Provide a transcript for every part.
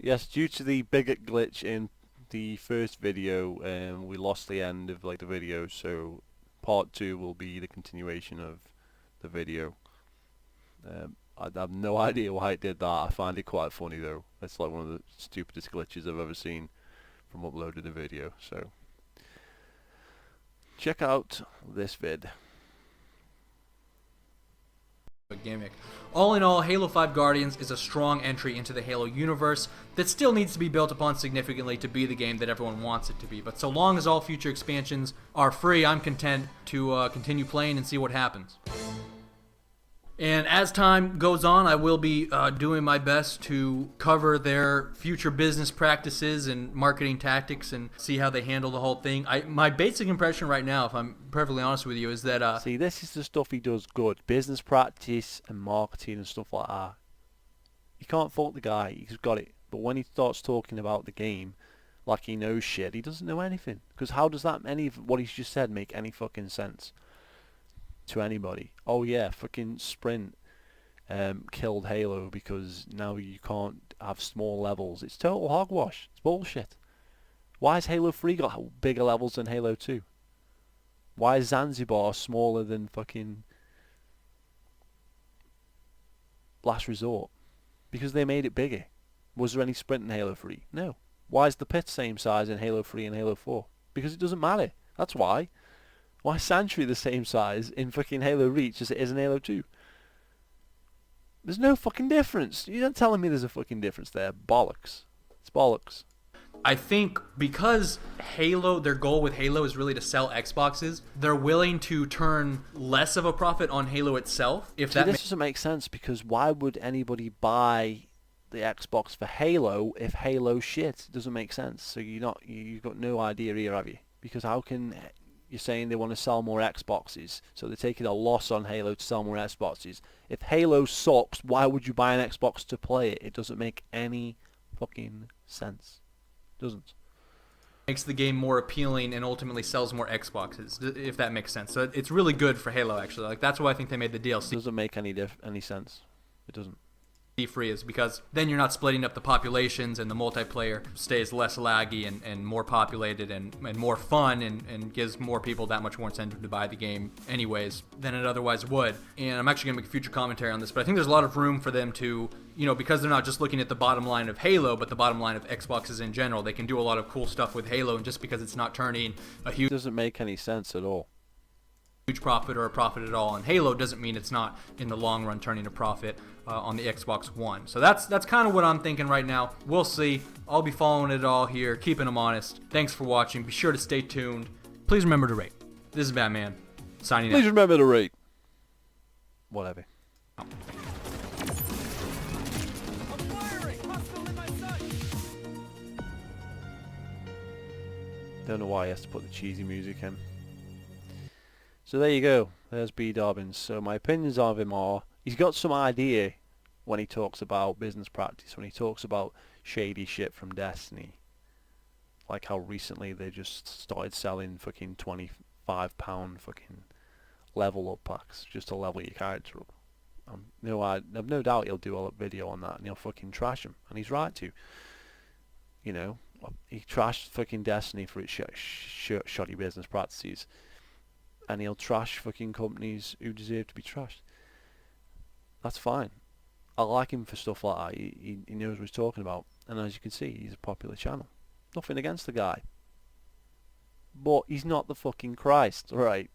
Yes, due to the bigot glitch in the first video, we lost the end of like the video, so part 2 will be the continuation of the video. I have no idea why it did that. I find it quite funny though. It's like one of the stupidest glitches I've ever seen from uploading a video. So check out this vid. A gimmick. All in all, Halo 5 Guardians is a strong entry into the Halo universe that still needs to be built upon significantly to be the game that everyone wants it to be. But so long as all future expansions are free, I'm content to continue playing and see what happens. And as time goes on, I will be doing my best to cover their future business practices and marketing tactics and see how they handle the whole thing. My basic impression right now, if I'm perfectly honest with you, is that... See, this is the stuff he does good. Business practice and marketing and stuff like that. You can't fault the guy. He's got it. But when he starts talking about the game like he knows shit, he doesn't know anything. Because how does that, any of what he's just said, make any fucking sense to anybody? Oh yeah, fucking Sprint killed Halo because now you can't have small levels. It's total hogwash. It's bullshit. Why has Halo 3 got bigger levels than Halo 2? Why is Zanzibar smaller than fucking Last Resort? Because they made it bigger. Was there any Sprint in Halo 3? No. Why is the pit same size in Halo 3 and Halo 4? Because it doesn't matter. That's why. Why is Sentry the same size in fucking Halo Reach as it is in Halo 2? There's no fucking difference. You're not telling me there's a fucking difference there. Bollocks. It's bollocks. I think because Halo, their goal with Halo is really to sell Xboxes, they're willing to turn less of a profit on Halo itself. If See, this doesn't make sense, because why would anybody buy the Xbox for Halo if Halo's shit? It doesn't make sense. So you've got no idea here, have you? Because how can... You're saying they want to sell more Xboxes, so they're taking a loss on Halo to sell more Xboxes. If Halo sucks, why would you buy an Xbox to play it? It doesn't make any fucking sense. It doesn't. Makes the game more appealing and ultimately sells more Xboxes, if that makes sense. So it's really good for Halo, actually. Like, that's why I think they made the DLC. It doesn't make any sense. It doesn't. Free is because then you're not splitting up the populations and the multiplayer stays less laggy and more populated and more fun and gives more people that much more incentive to buy the game anyways than it otherwise would. And I'm actually going to make a future commentary on this, but I think there's a lot of room for them to, because they're not just looking at the bottom line of Halo, but the bottom line of Xboxes in general. They can do a lot of cool stuff with Halo, and just because it's not turning a huge... It doesn't make any sense at all. Huge profit or a profit at all on Halo doesn't mean it's not in the long run turning a profit on the Xbox One. So that's kind of what I'm thinking right now. We'll see. I'll be following it all here, keeping them honest. Thanks for watching. Be sure to stay tuned. Please remember to rate. This is Batman signing out. Please remember to rate. Whatever. Don't know why he has to put the cheesy music in. So there you go. There's B. Dobbins. So my opinions of him are, he's got some idea when he talks about business practice, when he talks about shady shit from Destiny. Like how recently they just started selling fucking £25 fucking level up packs just to level your character up. I've no doubt he'll do a video on that and he'll fucking trash him. And he's right to. He trashed fucking Destiny for its shoddy business practices. And he'll trash fucking companies who deserve to be trashed. That's fine. I like him for stuff like that. He knows what he's talking about. And as you can see, he's a popular channel. Nothing against the guy. But he's not the fucking Christ, right?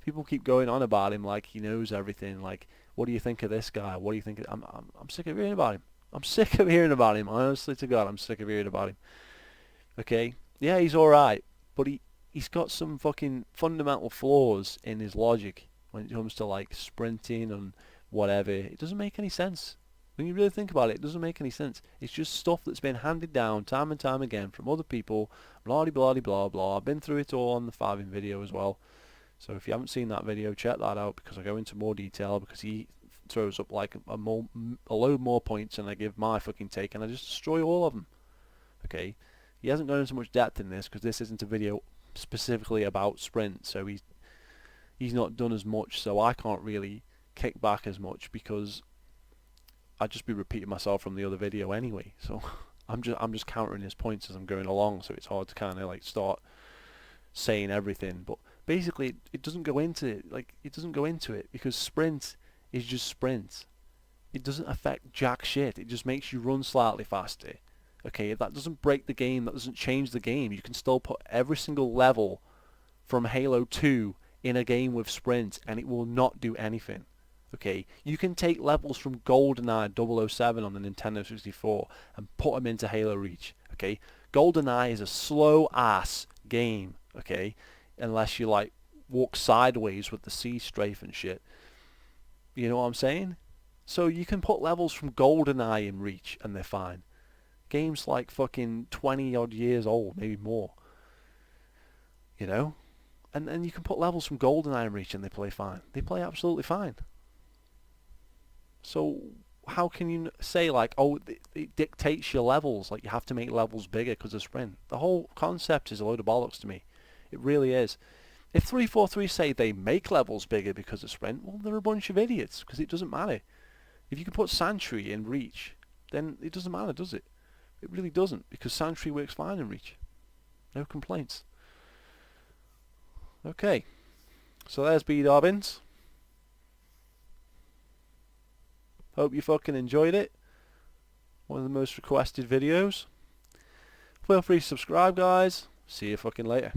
People keep going on about him like he knows everything. Like, what do you think of this guy? What do you think of... I'm sick of hearing about him. I'm sick of hearing about him. Honestly to God, I'm sick of hearing about him. Okay? Yeah, he's alright. But he's got some fucking fundamental flaws in his logic when it comes to like sprinting and whatever. It doesn't make any sense. When you really think about it, it doesn't make any sense. It's just stuff that's been handed down time and time again from other people. Blah blah blah blah. I've been through it all on the Farming video as well. So if you haven't seen that video, check that out, because I go into more detail, because he throws up like a load more points and I give my fucking take and I just destroy all of them. Okay? He hasn't gone into much depth in this because this isn't a video specifically about Sprint, so he's not done as much, so I can't really kick back as much because I'd just be repeating myself from the other video anyway. So I'm just countering his points as I'm going along, so it's hard to kind of like start saying everything. But basically, it doesn't go into it. Like, it doesn't go into it because sprint is just sprint. It doesn't affect jack shit. It just makes you run slightly faster. Okay, if that doesn't break the game, that doesn't change the game. You can still put every single level from Halo 2 in a game with sprint, and it will not do anything. Okay, you can take levels from GoldenEye 007 on the Nintendo 64 and put them into Halo Reach. Okay, GoldenEye is a slow ass game. Okay, unless you like walk sideways with the C strafe and shit. You know what I'm saying? So you can put levels from GoldenEye in Reach and they're fine. Games like fucking 20 odd years old, maybe more. You know? And you can put levels from GoldenEye in Reach and they play fine. They play absolutely fine. So how can you say like, oh, it dictates your levels, like you have to make levels bigger because of sprint? The whole concept is a load of bollocks to me. It really is. If 343 say they make levels bigger because of sprint, well, they're a bunch of idiots because it doesn't matter. If you can put Sentry in Reach, then it doesn't matter, does it? It really doesn't, because Sentry works fine in Reach. No complaints. Okay, so there's BDobbins. Hope you fucking enjoyed it. One of the most requested videos. Feel free to subscribe, guys. See you fucking later.